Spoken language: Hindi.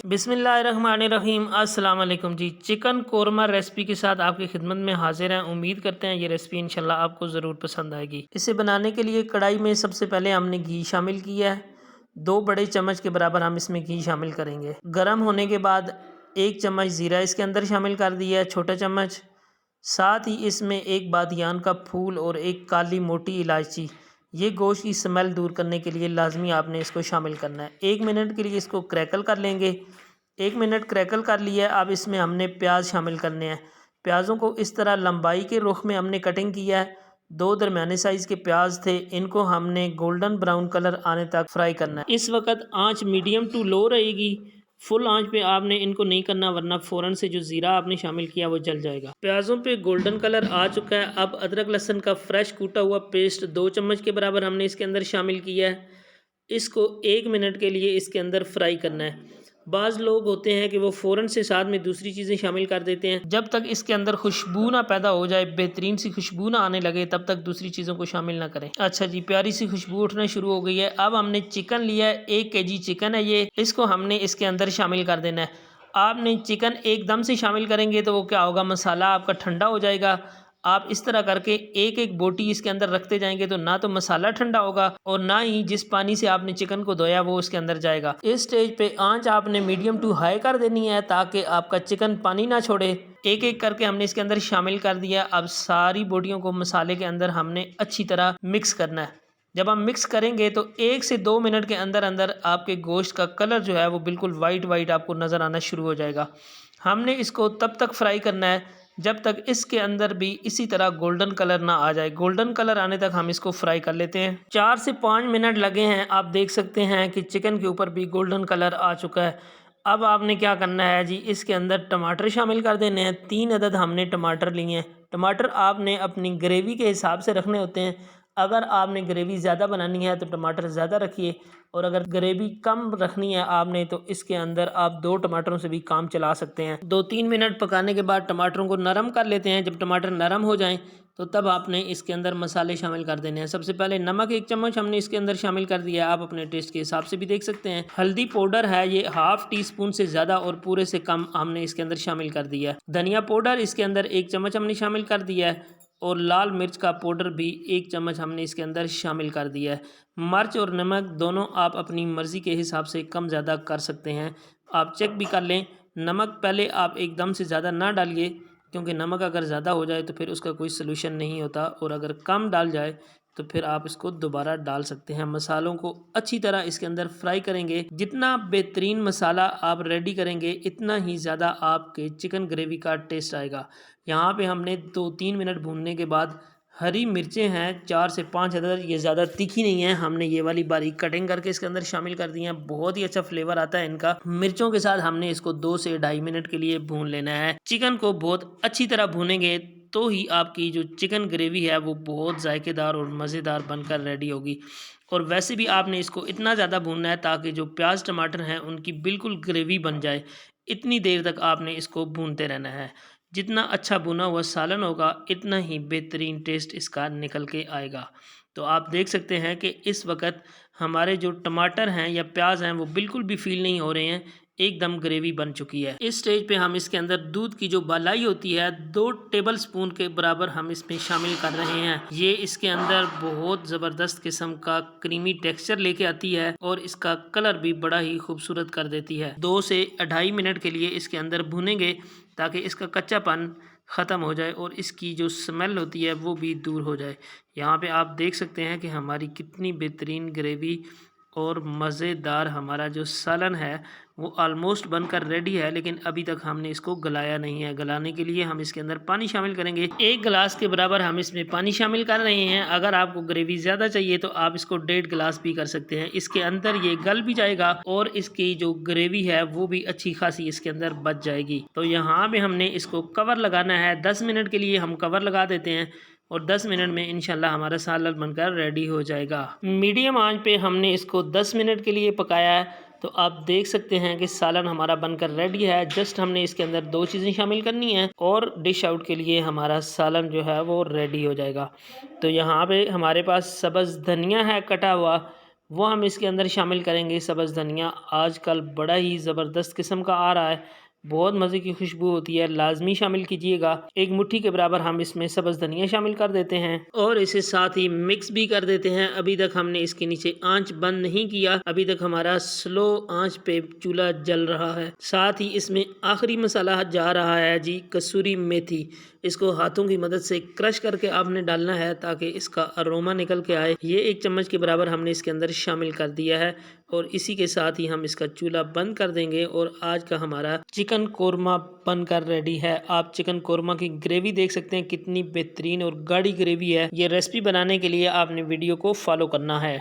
बिस्मिल्लाहिर्रहमानिर्रहीम। अस्सलाम वालेकुम जी। चिकन कोरमा रेसिपी के साथ आपकी खिदमत में हाजिर हैं। उम्मीद करते हैं ये रेसिपी इंशाल्लाह आपको ज़रूर पसंद आएगी। इसे बनाने के लिए कढ़ाई में सबसे पहले हमने घी शामिल किया है। 2 बड़े चम्मच के बराबर हम इसमें घी शामिल करेंगे। गर्म होने के बाद 1 चम्मच ज़ीरा इसके अंदर शामिल कर दिया है, छोटा चम्मच। साथ ही इसमें 1 बादियान का फूल और 1 काली मोटी इलायची, ये गोश्त की स्मेल दूर करने के लिए लाजमी आपने इसको शामिल करना है। 1 मिनट के लिए इसको क्रैकल कर लेंगे। 1 मिनट क्रैकल कर लिया है। अब इसमें हमने प्याज शामिल करने हैं। प्याज़ों को इस तरह लंबाई के रुख में हमने कटिंग किया है। 2 दरमियाने साइज़ के प्याज थे, इनको हमने गोल्डन ब्राउन कलर आने तक फ्राई करना है। इस वक्त आंच मीडियम टू लो रहेगी। फुल आंच पे आपने इनको नहीं करना, वरना फ़ौरन से जो ज़ीरा आपने शामिल किया वो जल जाएगा। प्याज़ों पे गोल्डन कलर आ चुका है। अब अदरक लहसुन का फ्रेश कूटा हुआ पेस्ट 2 चम्मच के बराबर हमने इसके अंदर शामिल किया है। इसको 1 मिनट के लिए इसके अंदर फ्राई करना है। बाज़ लोग होते हैं कि वो फ़ौरन से साथ में दूसरी चीज़ें शामिल कर देते हैं। जब तक इसके अंदर खुशबू ना पैदा हो जाए, बेहतरीन सी खुशबू ना आने लगे, तब तक दूसरी चीज़ों को शामिल ना करें। अच्छा जी, प्यारी सी खुशबू उठना शुरू हो गई है। अब हमने चिकन लिया है, 1 केजी चिकन है ये। इसको हमने इसके अंदर शामिल कर देना है। आपने चिकन एकदम से शामिल करेंगे तो वो क्या होगा, मसाला आपका ठंडा हो जाएगा। आप इस तरह करके एक एक बोटी इसके अंदर रखते जाएंगे तो ना तो मसाला ठंडा होगा और ना ही जिस पानी से आपने चिकन को धोया वो उसके अंदर जाएगा। इस स्टेज पे आंच आपने मीडियम टू हाई कर देनी है ताकि आपका चिकन पानी ना छोड़े। एक एक करके हमने इसके अंदर शामिल कर दिया। अब सारी बोटियों को मसाले के अंदर हमने अच्छी तरह मिक्स करना है। जब हम मिक्स करेंगे तो 1 से 2 मिनट के अंदर अंदर आपके गोश्त का कलर जो है वो बिल्कुल वाइट वाइट आपको नज़र आना शुरू हो जाएगा। हमने इसको तब तक फ्राई करना है जब तक इसके अंदर भी इसी तरह गोल्डन कलर ना आ जाए। गोल्डन कलर आने तक हम इसको फ्राई कर लेते हैं। 4 से 5 मिनट लगे हैं। आप देख सकते हैं कि चिकन के ऊपर भी गोल्डन कलर आ चुका है। अब आपने क्या करना है जी, इसके अंदर टमाटर शामिल कर देने हैं। 3 अदद हमने टमाटर लिए हैं। टमाटर आपने अपनी ग्रेवी के हिसाब से रखने होते हैं। अगर आपने ग्रेवी ज़्यादा बनानी है तो टमाटर ज़्यादा रखिए, और अगर ग्रेवी कम रखनी है आपने तो इसके अंदर आप 2 टमाटरों से भी काम चला सकते हैं। 2-3 मिनट पकाने के बाद टमाटरों को नरम कर लेते हैं। जब टमाटर नरम हो जाएं तो तब आपने इसके अंदर मसाले शामिल कर देने हैं। सबसे पहले नमक 1 चम्मच हमने इसके अंदर शामिल कर दिया है। आप अपने टेस्ट के हिसाब से भी देख सकते हैं। हल्दी पाउडर है ये हाफ टी स्पून से ज़्यादा और पूरे से कम हमने इसके अंदर शामिल कर दिया है। धनिया पाउडर इसके अंदर 1 चम्मच हमने शामिल कर दिया है और लाल मिर्च का पाउडर भी 1 चम्मच हमने इसके अंदर शामिल कर दिया है। मिर्च और नमक दोनों आप अपनी मर्ज़ी के हिसाब से कम ज़्यादा कर सकते हैं। आप चेक भी कर लें। नमक पहले आप एकदम से ज़्यादा ना डालिए, क्योंकि नमक अगर ज़्यादा हो जाए तो फिर उसका कोई सलूशन नहीं होता, और अगर कम डाल जाए तो फिर आप इसको दोबारा डाल सकते हैं। मसालों को अच्छी तरह इसके अंदर फ्राई करेंगे। जितना बेहतरीन मसाला आप रेडी करेंगे इतना ही ज़्यादा आपके चिकन ग्रेवी का टेस्ट आएगा। यहाँ पे हमने 2-3 मिनट भूनने के बाद हरी मिर्चें हैं 4 से 5 अदद, ये ज़्यादा तीखी नहीं है, हमने ये वाली बारीक कटिंग करके इसके अंदर शामिल कर दी हैं। बहुत ही अच्छा फ्लेवर आता है इनका। मिर्चों के साथ हमने इसको 2 से 2.5 मिनट के लिए भून लेना है। चिकन को बहुत अच्छी तरह भूनेंगे तो ही आपकी जो चिकन ग्रेवी है वो बहुत जायकेदार और मज़ेदार बनकर रेडी होगी। और वैसे भी आपने इसको इतना ज़्यादा भूनना है ताकि जो प्याज टमाटर हैं उनकी बिल्कुल ग्रेवी बन जाए। इतनी देर तक आपने इसको भूनते रहना है। जितना अच्छा भुना हुआ सालन होगा इतना ही बेहतरीन टेस्ट इसका निकल के आएगा। तो आप देख सकते हैं कि इस वक्त हमारे जो टमाटर हैं या प्याज हैं वो बिल्कुल भी फील नहीं हो रहे हैं, एकदम ग्रेवी बन चुकी है। इस स्टेज पे हम इसके अंदर दूध की जो बालाई होती है 2 टेबल स्पून के बराबर हम इसमें शामिल कर रहे हैं। ये इसके अंदर बहुत ज़बरदस्त किस्म का क्रीमी टेक्सचर लेके आती है और इसका कलर भी बड़ा ही खूबसूरत कर देती है। 2 से 2.5 मिनट के लिए इसके अंदर भुनेंगे ताकि इसका कच्चापन ख़त्म हो जाए और इसकी जो स्मेल होती है वो भी दूर हो जाए। यहाँ पे आप देख सकते हैं कि हमारी कितनी बेहतरीन ग्रेवी और मज़ेदार हमारा जो सालन है वो ऑलमोस्ट बनकर रेडी है, लेकिन अभी तक हमने इसको गलाया नहीं है। गलाने के लिए हम इसके अंदर पानी शामिल करेंगे। 1 गिलास के बराबर हम इसमें पानी शामिल कर रहे हैं। अगर आपको ग्रेवी ज़्यादा चाहिए तो आप इसको 1.5 गिलास भी कर सकते हैं। इसके अंदर ये गल भी जाएगा और इसकी जो ग्रेवी है वो भी अच्छी खासी इसके अंदर बच जाएगी। तो यहाँ पे हमने इसको कवर लगाना है। 10 मिनट के लिए हम कवर लगा देते हैं और 10 मिनट में इंशाल्लाह हमारा सालन बनकर रेडी हो जाएगा। मीडियम आंच पे हमने इसको 10 मिनट के लिए पकाया है। तो आप देख सकते हैं कि सालन हमारा बनकर रेडी है। जस्ट हमने इसके अंदर 2 चीज़ें शामिल करनी है और डिश आउट के लिए हमारा सालन जो है वो रेडी हो जाएगा। तो यहाँ पे हमारे पास सब्ज़ धनिया है कटा हुआ, वो हम इसके अंदर शामिल करेंगे। सब्ज़ धनिया आजकल बड़ा ही ज़बरदस्त किस्म का आ रहा है, बहुत मज़े की खुशबू होती है, लाजमी शामिल कीजिएगा। एक मुट्ठी के बराबर हम इसमें सब्ज़ धनिया शामिल कर देते हैं और इसे साथ ही मिक्स भी कर देते हैं। अभी तक हमने इसके नीचे आंच बंद नहीं किया, अभी तक हमारा स्लो आंच पे चूल्हा जल रहा है। साथ ही इसमें आखिरी मसाला जा रहा है जी कसूरी मेथी। इसको हाथों की मदद से क्रश करके आपने डालना है ताकि इसका अरोमा निकल के आए। ये 1 चम्मच के बराबर हमने इसके अंदर शामिल कर दिया है और इसी के साथ ही हम इसका चूल्हा बंद कर देंगे और आज का हमारा चिकन कोरमा बनकर रेडी है। आप चिकन कोरमा की ग्रेवी देख सकते हैं कितनी बेहतरीन और गाढ़ी ग्रेवी है। ये रेसिपी बनाने के लिए आपने वीडियो को फॉलो करना है।